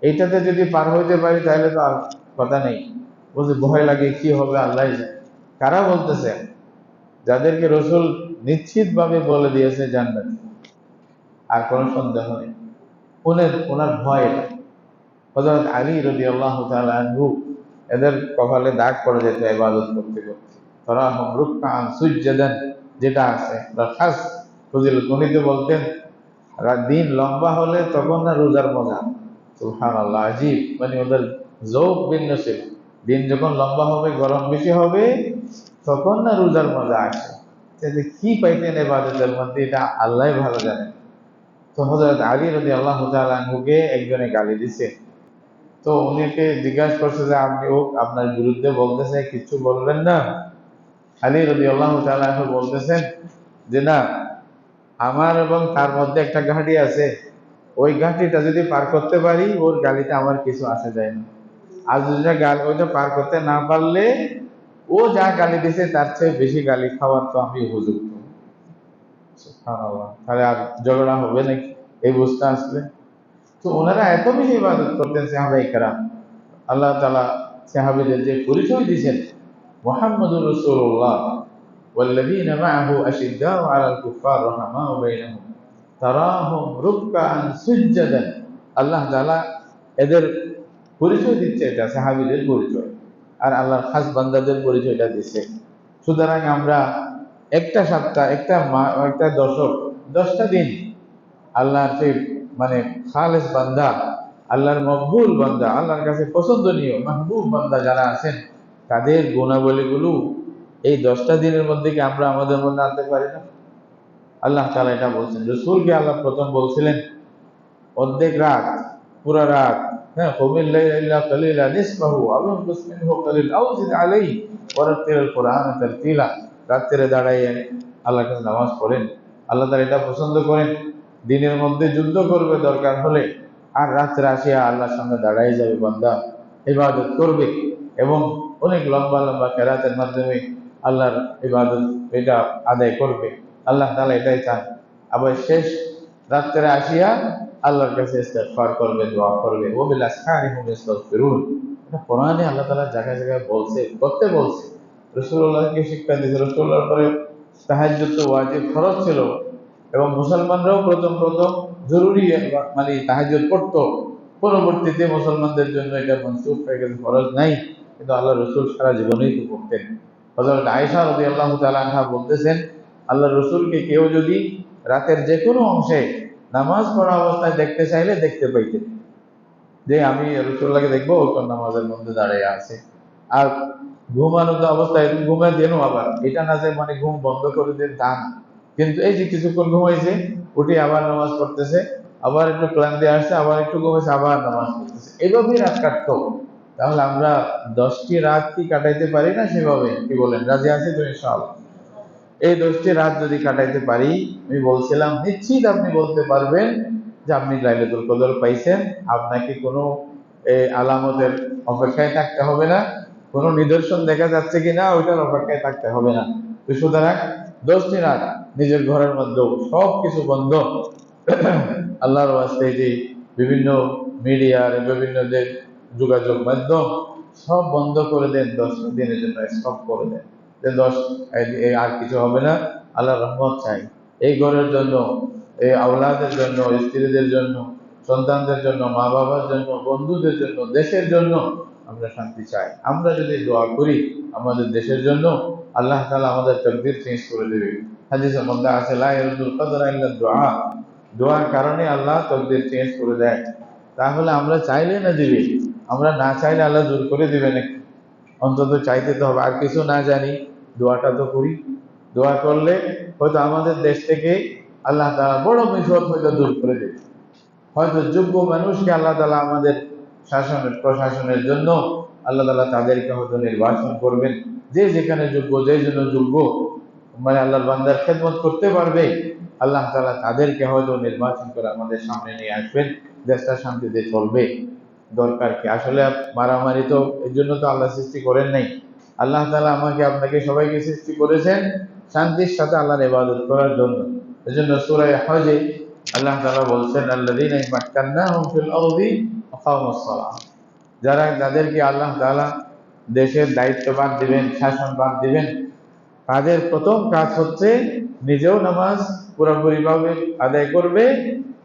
[SPEAKER 1] এইটাতে যদি পার হইতে পারি তাহলে তো আর কথা নেই। বলছে ভয় লাগে, কি হবে আল্লাহ জানে। কারা বলতেছে? যাদেরকে রাসূল নিশ্চিত ভাবে বলে দিয়েছে জান্নাত, আর কোনো সন্দেহ নেই। ওনার ভয় এটা। হযরত আলী রাদিয়াল্লাহু তাআলা আনহু, এদের কপালে দাগ পড়ে যেত ইবাদত করতে করতে। তারাহুম রুকআন সুজদান, যেটা আছে খাস ফজিলত, উনি তো বলতেন দিন লম্বা হলে তখন না রোজার মজা। সুবহানাল্লাহ, আজীব, মানে ওদের যৌক ভিন্ন ছিল। দিন যখন লম্বা হবে, গরম বেশি হবে, তখন না রোজার মজা আসে। যে কি পাইতেন ইবাদতের মধ্যে, এটা আল্লাহ ভালো জানেন। তো হযরত আলী রাদিয়াল্লাহু তাআলা আনহুকে একজনে গালি দিছে। তো উনিকে জিজ্ঞাসা করছে যে আপনি ও আপনার বিরুদ্ধে বলতেছে, কিছু বলবেন না? আলী রাদিয়াল্লাহু তাআলা আনহু বলতেছেন যে না, আমার এবং তার মধ্যে একটা ঘাঁটি আছে, ওই ঘাঁটিটা যদি পার করতে পারি ওর গালিতে আমার কিছু আসে যায় না। আর যদি ওইটা পার করতে না পারলে ও যা গালি দিছে তার চেয়ে বেশি গালি খাওয়ার তো আমি উপযুক্ত। সুবহানাল্লাহ। তাহলে আর ঝগড়া হবে নাকি এই বুঝতে আসলে? তো ওনারা এত বেশি ইবাদত করতেন সাহাবায়ে কেরাম। আল্লাহ তাআলা সাহাবীদের যে পরিচয় দিয়েছেন, মুহাম্মাদুর রাসূলুল্লাহ ওয়াল্লাযীনা মাআহু আশিদ্দাউ আলাল কুফফার রাহমাউ বাইনাহুম তারাহুম রুকআন সুজদান। আল্লাহ তাআলা এদের পরিচয় দিচ্ছে, এটা সাহাবীদের পরিচয়, আর আল্লাহর খাস বান্দাদের পরিচয়টা দিচ্ছে। সুতরাং আমরা একটা সপ্তাহ, একটা দশক, 10টা দিন আল্লাহর সেই মানে খালেস বান্দা, আল্লাহর মকবুল বান্দা, আল্লাহর কাছে পছন্দনীয় মাহবুব বান্দা যারা আছেন তাদের গুণাবলীগুলো এই 10টা দিনের মধ্যে কি আমরা আমাদের মধ্যে আনতে পারি না? আল্লাহ তাআলা এটা বলছেন। রাসূলকে আল্লাহ প্রথম বলছিলেন অর্ধেক রাত, পুরা রাত, হ্যাঁ, কুমিল লাইলা ইল্লা কালিলা নিসফাহু আও ইনকুস মিনহু কালিল আও জিদ আলাইহি ওয়ারাত্তিলিল কুরআনা তারতিলা। রাত্রে দাঁড়াইয়ে আল্লাহর কাছে নামাজ পড়েন। আল্লাহ তাআলা এটা পছন্দ করেন। দিনের মধ্যে যুদ্ধ করবে দরকার হলে, আর রাত্রে আসিয়া আল্লাহর সামনে দাঁড়াই যাবে বান্দা, ইবাদত করবে এবং অনেক লম্বা লম্বা কেরাতের মাধ্যমে আল্লাহর ইবাদত এটা আদায় করবে। আল্লাহ তাআলা এটাই চান। আবার শেষ রাত্রে আসিয়া আল্লাহর কাছে ইস্তেগফার করবে, দোয়া করবে। ওয়া বিল আসহারি হুম ইস্তাগফিরুন। এটা কোরআনে আল্লাহ তাআলা জায়গায় জায়গায় বলছে, করতে বলছে। রাসূলুল্লাহকে শিক্ষা দিয়েছে। রাসূলুল্লাহর পরে তাহাজ্জুদ তো ওয়াজিব, ফরজ ছিল, এবং মুসলমানরাও প্রথম প্রথম জরুরি মানে তাহাজ্জুদ পড়তো। পরবর্তীতে মুসলমানদের জন্য এটা মনসুখ হয়ে গেছে, ফরজ নাই, কিন্তু আল্লাহ রসুল সারা জীবনেই তো পড়তেন। হযরত আয়েশা রাদিয়াল্লাহু তাআলা আনহা বলতেছেন, আল্লাহ রসুলকে কেউ যদি রাতের যে কোনো অংশে নামাজ পড়া অবস্থায় দেখতে চাইলে দেখতে পাইতেন, যে আমি রসুল্লাহকে দেখবো ও তো নামাজের মধ্যে দাঁড়িয়ে আছে। আর ঘুমানো তো অবস্থায় ঘুমে দেন, আবার এটা না যে মানে ঘুম বন্ধ করে দেন তা না, কিন্তু এই যে কিছুক্ষণ ঘুমাইছে, উঠে আবার নামাজ পড়তেছে, আবার একটু ক্লান্তি আসছে, আবার একটু ঘুমাইছে, আবার নামাজ পড়তেছে, এভাবেই রাত কাটতো। তাহলে আমরা 10টি রাত কি কাটাইতে পারি না সেভাবে? কি বলেন, রাজি আছি তো ইনশাআল্লাহ? এই 10টি রাত যদি কাটাইতে পারি, আমি বলছিলাম নিশ্চিত আপনি বলতে পারবেন যে আপনি লাইলাতুল কদর পাইছেন। আপনাকে কোনো আলামতের অপেক্ষায় থাকতে হবে না, কোনো নিদর্শন দেখা যাচ্ছে কিনা ওইটার অপেক্ষায় থাকতে হবে না। তো সুতরাং 10টি রাত নিজের ঘরের মধ্যেও সব কিছু বন্ধ, আল্লাহর ওয়াস্তে যে বিভিন্ন মিডিয়ার বিভিন্ন যে যোগাযোগ মাধ্যম সব বন্ধ করে দেন, 10 দিনের জন্য স্টপ করে দেন, যে আর কিছু হবে না। আল্লাহর রহমত চাই এই ঘরের জন্য, এই আওলাদের জন্য, স্ত্রীদের জন্য, সন্তানদের জন্য, মা বাবার জন্য, বন্ধুদের জন্য, দেশের জন্য আমরা শান্তি চাই। আমরা যদি দোয়া করি আমাদের দেশের জন্য, আল্লাহ তাআলা আমাদের তাকদীর চেঞ্জ করে দেবে। হাদিসের মধ্যে আছে লা ইয়ারদুল কদরা ইল্লা দুআ, দোয়ার কারণে আল্লাহ তাকদীর চেঞ্জ করে দেয়। তাহলে আমরা চাইলে না দিবে, আমরা না চাইলে আল্লাহ জোর করে দিবে নাকি? অন্তত চাইতে তো হবে। আর কিছু না জানি, দোয়াটা তো করি। দোয়া করলে হয়তো আমাদের দেশ থেকে আল্লাহ তাআলা বড় বিপদ হয়তো দূর করে দেবে। হয়তো যোগ্য মানুষকে আল্লাহ তাআলা আমাদের প্রশাসনের জন্য আল্লাহ তাআলা তাদেরকে হয়তো নির্বাচন করবেন, যে যেখানে যোগ্য, যে জন্য যোগ্য, মানে আল্লাহর বান্দার খেদমত করতে পারবে, আল্লাহ তাআলা তাদেরকে হয়তো নির্বাচন করে আমাদের সামনে নিয়ে আসবেন। দেশটা শান্তিতে চলবে। দরকার কি আসলে? মারামারি তো এর জন্য তো আল্লাহ সৃষ্টি করেন নাই। আল্লাহ তাআলা আমাকে আপনাকে সবাইকে সৃষ্টি করেছেন শান্তির সাথে আল্লাহর ইবাদত করার জন্য। এজন্য সূরা হজে আল্লাহ তাআলা বলছেন, আল্লাযীনা মাক্কান্নাহুম ফিল আরদি আকামুস সালাহ, যাদেরকে আল্লাহ তাআলা দেশের দায়িত্বভার দিবেন, শাসনভার দিবেন, তাদের প্রথম কাজ হচ্ছে নিজেও নামাজ পুরোপুরিভাবে আদায় করবে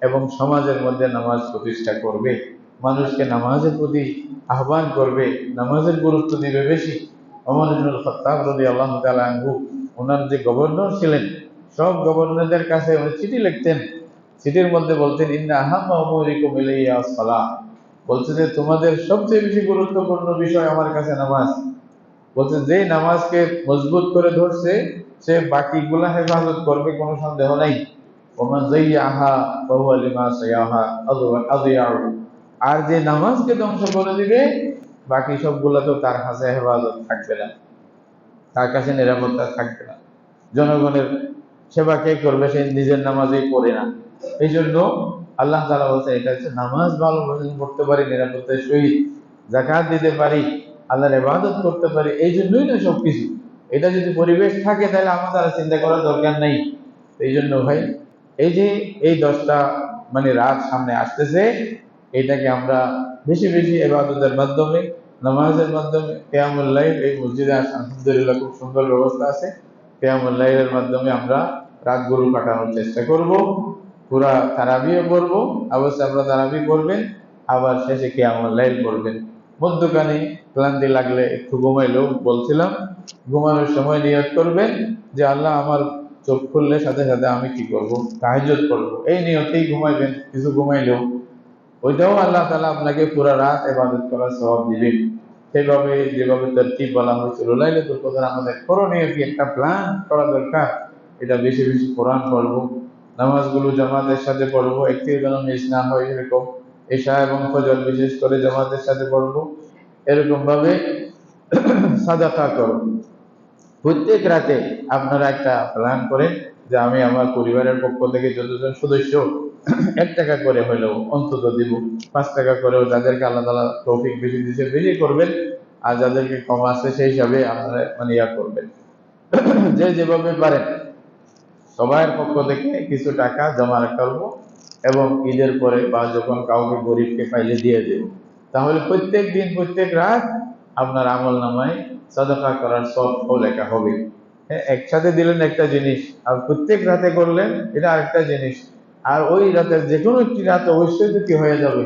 [SPEAKER 1] এবং সমাজের মধ্যে নামাজ প্রতিষ্ঠা করবে, মানুষকে নামাজের প্রতি আহ্বান করবে, নামাজের গুরুত্ব দিবে বেশি। ওমর ইবনুল খাত্তাব রাদিয়াল্লাহু তাআলা আনহু, ওনার যে গভর্নর ছিলেন, সব গভর্নরদের কাছে উনি চিঠি লিখতেন। চিঠির মধ্যে বলতেন, ইন্না আহাম্মা উমুরিকুম ইলাইয়া সালাহ, বলছে যে তোমাদের সবচেয়ে বেশি গুরুত্বপূর্ণ বিষয় আমার কাছে নামাজ। বলছে যে নামাজকে মজবুত করে ধরছে সে বাকিগুলা হেফাজত করবে, কোনো সন্দেহ নাই। ওমান যাইয়াহা ফাহুয়া লিমা সায়াহা আযিয়াউ, আর যে নামাজকে ধ্বংস করে দিবে বাকি সবগুলা তো তার কাছে হেফাজত থাকবে না, তার কাছে নিরাপত্তা থাকবে না। জনগণের সেবা কে করবে? সে নিজের নামাজই পড়ে না। এই জন্য আল্লাহ তাআলা বলছে এটা হচ্ছে নামাজ ভালো পড়তে পারি নিরাপত্তার সহিত, যাকাত দিতে পারি, আল্লাহর ইবাদত করতে পারি, এই জন্যই না সবকিছু। এটা যদি পরিবেশ থাকে তাহলে আমাদের আর চিন্তা করার দরকার নেই। এই জন্য ভাই, এই যে এই 10টা মানে রাত সামনে আসতেছে, এটাকে আমরা বেশি বেশি ইবাদতের মাধ্যমে, নামাজের মাধ্যমে, কিয়ামুল লাইল, এই মসজিদে আলহামদুলিল্লাহ খুব সুন্দর ব্যবস্থা আছে, কিয়ামুল লাইলের মাধ্যমে আমরা রাতগুলো কাটানোর চেষ্টা করব। পুরা তারাবিও করব, অবশ্যই আমরা তারাবি করবেন, আবার শেষে কিয়ামুল লাইল করবেন। মধ্যখানে ক্লান্তি লাগলে একটু ঘুমাইলেও বলছিলাম, ঘুমানোর সময় নিয়ত করবেন যে আল্লাহ আমার চোখ খুললে সাথে সাথে আমি কি করব? তাহাজ্জুদ করব। এই নিয়তেই ঘুমাইবেন। কিছু ঘুমাইলেও ওইটাও আল্লাহ তাআলা আপনাকে পুরা রাত ইবাদত করার সওয়াব দিবেন। সেভাবে যেভাবে তরতিব বলা হয়েছিল লাইলাতুল কদর আমাদের করণীয় কি একটা প্ল্যান করা দরকার। এটা বেশি বেশি কোরআন পড়বো, নামাজগুলো জামাতের সাথে পড়বো, একটিও যেন মিস না হয় এরকম, এশা এবং ফজর বিশেষ করে জামাতের সাথে পড়বো। এরকম ভাবে সাদাকা করো। প্রত্যেক রাতে আপনারা একটা প্ল্যান করেন যে আমি আমার পরিবারের পক্ষ থেকে যতজন সদস্য 1 টাকা করে হলেও অন্তত দিব, 5 টাকা করেও, যাদেরকে আল্লাহ তাআলা তৌফিক বেশি দিচ্ছে বেশি করবেন, আর যাদেরকে কম আছে সেই হিসাবে আপনারা মানে ইয়া করবেন। যে যেভাবে পারেন সবার পক্ষ থেকে কিছু টাকা জমা করবো এবং ঈদের পরে বা যখন কাউকে গরিবকে পাইলে দিয়ে দেব। তাহলে প্রত্যেক দিন প্রত্যেক রাত আপনার আমল নামায় সাদাকা করার সব লেখা হবে। হ্যাঁ, একসাথে দিলেন একটা জিনিস, আর প্রত্যেক রাতে করলেন এটা আরেকটা জিনিস। আর ওই রাতের যে কোনো একটি রাত অবশ্যই তো কি হয়ে যাবে,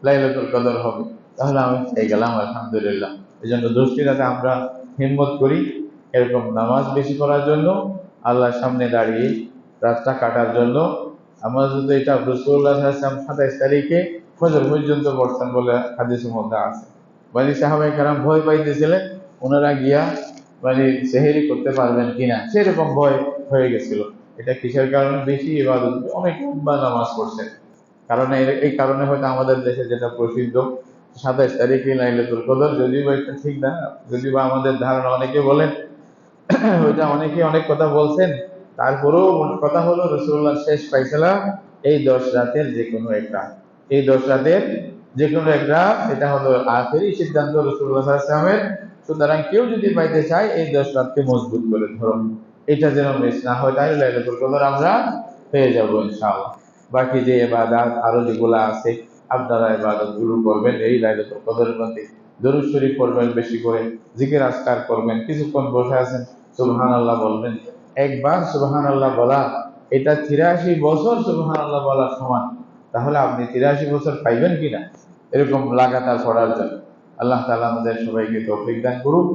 [SPEAKER 1] লাইলাতুল কদর হবে। তাহলে আমি পেয়ে গেলাম আলহামদুলিল্লাহ। এই জন্য 10টি রাতে আমরা হিম্মত করি এরকম নামাজ বেশি করার জন্য, আল্লাহর সামনে দাঁড়িয়ে রাতটা কাটার জন্য। আমরা যদি এটা রাসূলুল্লাহ সাল্লাল্লাহু আলাইহি ওয়াসাল্লাম 27 তারিখে ফজর পর্যন্ত পড়তেন বলে হাদিসের মধ্যে আছে। মানে সাহাবায়ে কেরাম ভয় পাইতেছিলেন ওনারা গিয়া মানে সেহেরি করতে পারবেন কিনা, সেরকম ভয় হয়ে গেছিল। এটা কিসের কারণে? বেশি ইবাদত, অনেক লম্বা নামাজ পড়ছেন কারণে। এই কারণে হয়তো আমাদের দেশে যেটা প্রসিদ্ধ 27 তারিখে লাইলাতুল কদর, যদিও বা এটা ঠিক না, যদিও বা আমাদের ধারণা, অনেকে বলেন ওইটা, অনেকে অনেক কথা বলছেন। তারপরেও মোট কথা হলো রসুল্লাহ শেষ পাইছিলাম এই 10 রাতের যে কোনো এক রাত, এই 10 রাতের যে কোনো এক রাত, এটা হলো আখেরি সিদ্ধান্ত রসুল্লাহ সাল্লামের। সুতরাং কেউ যদি পাইতে চায় এই 10 রাতকে মজবুত করে ধরুন, এটা যেন মিস না হয়, তাহলে লাইলাতুল কদর আমরা পেয়ে যাবো ইনশাআল্লাহ। বাকি যে ইবাদত আরো যেগুলো আছে আপনারা ইবাদত গুলো করবেন এই লাইলাতুল কদরের মধ্যে। দরুদ শরীফ পড়বেন বেশি করে, জিকির আজকার করবেন, কিছুক্ষণ বসে আছেন সুবহানাল্লাহ বলবেন। একবার সুবহানাল্লাহ বলা এটা 83 বছর সুবহানাল্লাহ বলার সমান। তাহলে আপনি 83 বছর পাইবেন কিনা এরকম লাগাতার পড়ার জন্য। আল্লাহ তাআলা আমাদের সবাইকে তৌফিক দান করুন।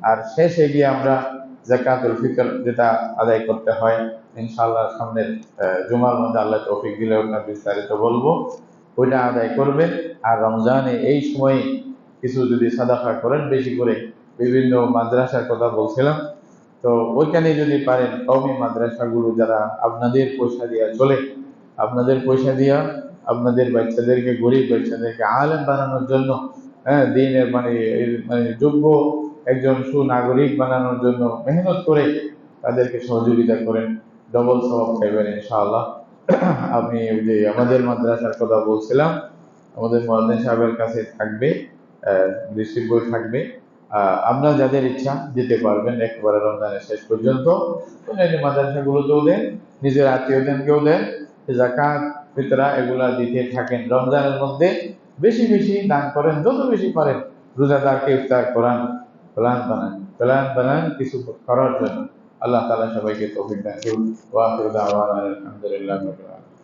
[SPEAKER 1] আর শেষে গিয়ে আমরা যাকাতুল ফিতর যেটা আদায় করতে হয় ইনশাআল্লাহ সামনের জুমার মধ্যে আল্লাহ তৌফিক দিলে ওটা বিস্তারিত বলবো, ওইটা আদায় করবেন। আর রমজানে এই সময়ে কিছু যদি সাদাকা করেন বেশি করে, বিভিন্ন মাদ্রাসার কথা বলছিলাম, তো ওইখানে যদি পারেন কওমি মাদ্রাসাগুলো যারা আপনাদের পয়সা দিয়া চলে, আপনাদের পয়সা দিয়া আপনাদের বাচ্চাদেরকে, গরিব বাচ্চাদেরকে আলেম বানানোর জন্য, হ্যাঁ, দিনের মানে মানে যোগ্য একজন সুনাগরিক বানানোর জন্য মেহনত করে তাদেরকে সহযোগিতা করেন, ডবল সওয়াব পাইবেন ইনশাআল্লাহ। আমি ওই যে আমাদের মাদ্রাসার কথা বলছিলাম, আমাদের মুয়াজ্জিন সাহেবের কাছে থাকবে রিসিভ বই থাকবে। আপনার যাদের ইচ্ছা দিতে পারবেন একেবারে রমজানের শেষ পর্যন্ত। অন্যান্য মাদ্রাসাগুলোতেও দেন, নিজের আত্মীয়দেরকেও দেন, যাকাত ফিতরা এগুলা দিতে থাকেন। রমজানের মধ্যে বেশি বেশি দান করেন, যত বেশি পারেন। রোজাদারকে ইফতার করান, প্ল্যান বানান কিছু করার জন্য। আল্লাহ তাআলা সবাইকে তৌফিক দান করুন। ওয়া আখিরু দাওয়ানা আলহামদুলিল্লাহি রাব্বিল আলামিন।